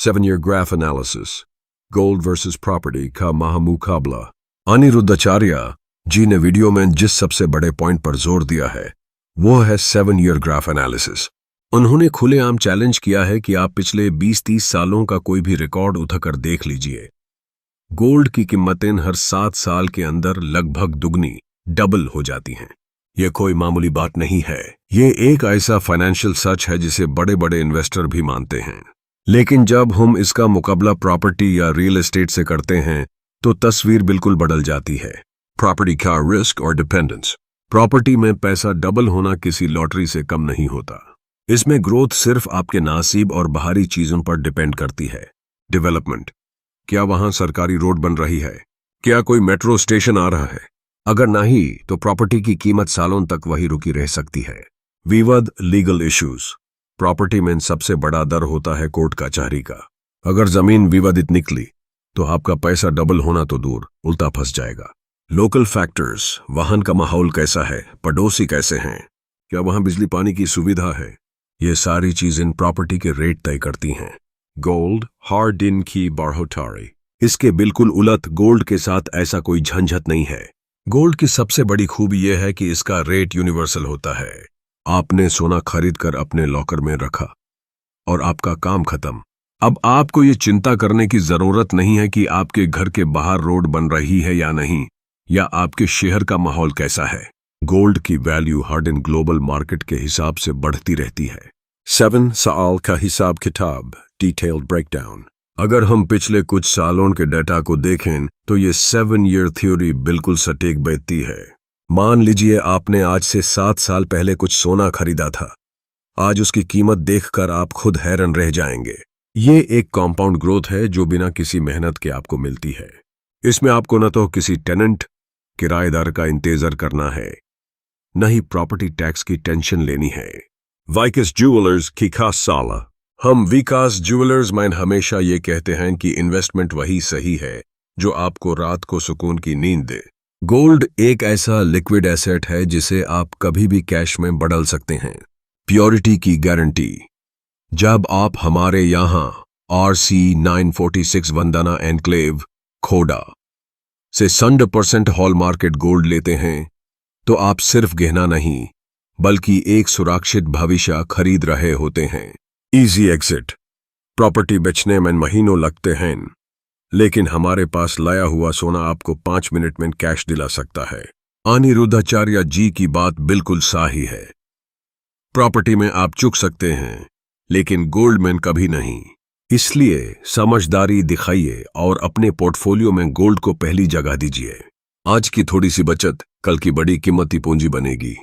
7-year graph analysis, gold versus property का महामुकाबला। अनिरुद्धाचार्य जी ने video में जिस सबसे बड़े पॉइंट पर जोर दिया है वो है 7-year ग्राफ एनालिसिस। उन्होंने खुलेआम चैलेंज किया है कि आप पिछले 20-30 सालों का कोई भी रिकॉर्ड उठाकर देख लीजिए। गोल्ड की कीमतें हर 7 साल के अंदर लगभग दुगनी डबल हो जाती हैं। ये कोई मामूली बात नहीं है। ये एक ऐसा फाइनेंशियल सच है जिसे बड़े बड़े इन्वेस्टर भी मानते हैं। लेकिन जब हम इसका मुकाबला प्रॉपर्टी या रियल एस्टेट से करते हैं तो तस्वीर बिल्कुल बदल जाती है। प्रॉपर्टी का रिस्क और डिपेंडेंस। प्रॉपर्टी में पैसा डबल होना किसी लॉटरी से कम नहीं होता। इसमें ग्रोथ सिर्फ आपके नसीब और बाहरी चीजों पर डिपेंड करती है। डेवलपमेंट, क्या वहां सरकारी रोड बन रही है? क्या कोई मेट्रो स्टेशन आ रहा है? अगर नहीं तो प्रॉपर्टी की कीमत सालों तक वही रुकी रह सकती है। विवाद, लीगल इश्यूज। प्रॉपर्टी में सबसे बड़ा डर होता है कोर्ट कचहरी का। अगर जमीन विवादित निकली तो आपका पैसा डबल होना तो दूर, उल्टा फंस जाएगा। लोकल फैक्टर्स, वाहन का माहौल कैसा है, पड़ोसी कैसे हैं, क्या वहां बिजली पानी की सुविधा है, ये सारी चीजें प्रॉपर्टी के रेट तय करती हैं। गोल्ड, हर दिन की बढ़ोतरी। इसके बिल्कुल उलट गोल्ड के साथ ऐसा कोई झंझट नहीं है। गोल्ड की सबसे बड़ी खूबी यह है कि इसका रेट यूनिवर्सल होता है। आपने सोना खरीद कर अपने लॉकर में रखा और आपका काम खत्म। अब आपको ये चिंता करने की जरूरत नहीं है कि आपके घर के बाहर रोड बन रही है या नहीं, या आपके शहर का माहौल कैसा है। गोल्ड की वैल्यू हर दिन ग्लोबल मार्केट के हिसाब से बढ़ती रहती है। 7 साल का हिसाब किताब, डिटेल्ड ब्रेकडाउन। अगर हम पिछले कुछ सालों के डेटा को देखें तो ये 7-year थ्योरी बिल्कुल सटीक बैठती है। मान लीजिए आपने आज से 7 साल पहले कुछ सोना खरीदा था। आज उसकी कीमत देखकर आप खुद हैरान रह जाएंगे। ये एक कंपाउंड ग्रोथ है जो बिना किसी मेहनत के आपको मिलती है। इसमें आपको न तो किसी टेनेंट, किराएदार का इंतजार करना है, न ही प्रॉपर्टी टैक्स की टेंशन लेनी है। विकास ज्वेलर्स की खास साला। हम विकास ज्वेलर्स में हमेशा ये कहते हैं कि इन्वेस्टमेंट वही सही है जो आपको रात को सुकून की नींद दे। गोल्ड एक ऐसा लिक्विड एसेट है जिसे आप कभी भी कैश में बदल सकते हैं। प्योरिटी की गारंटी। जब आप हमारे यहाँ RC 946 वंदना एनक्लेव, खोड़ा से 100% हॉलमार्केट गोल्ड लेते हैं तो आप सिर्फ गहना नहीं बल्कि एक सुरक्षित भविष्य खरीद रहे होते हैं। Easy exit. प्रॉपर्टी बेचने में महीनों लगते हैं, लेकिन हमारे पास लाया हुआ सोना आपको 5 मिनट में कैश दिला सकता है। अनिरुद्धाचार्य जी की बात बिल्कुल सही है। प्रॉपर्टी में आप चूक सकते हैं लेकिन गोल्ड में कभी नहीं। इसलिए समझदारी दिखाइए और अपने पोर्टफोलियो में गोल्ड को पहली जगह दीजिए। आज की थोड़ी सी बचत कल की बड़ी कीमती पूंजी बनेगी।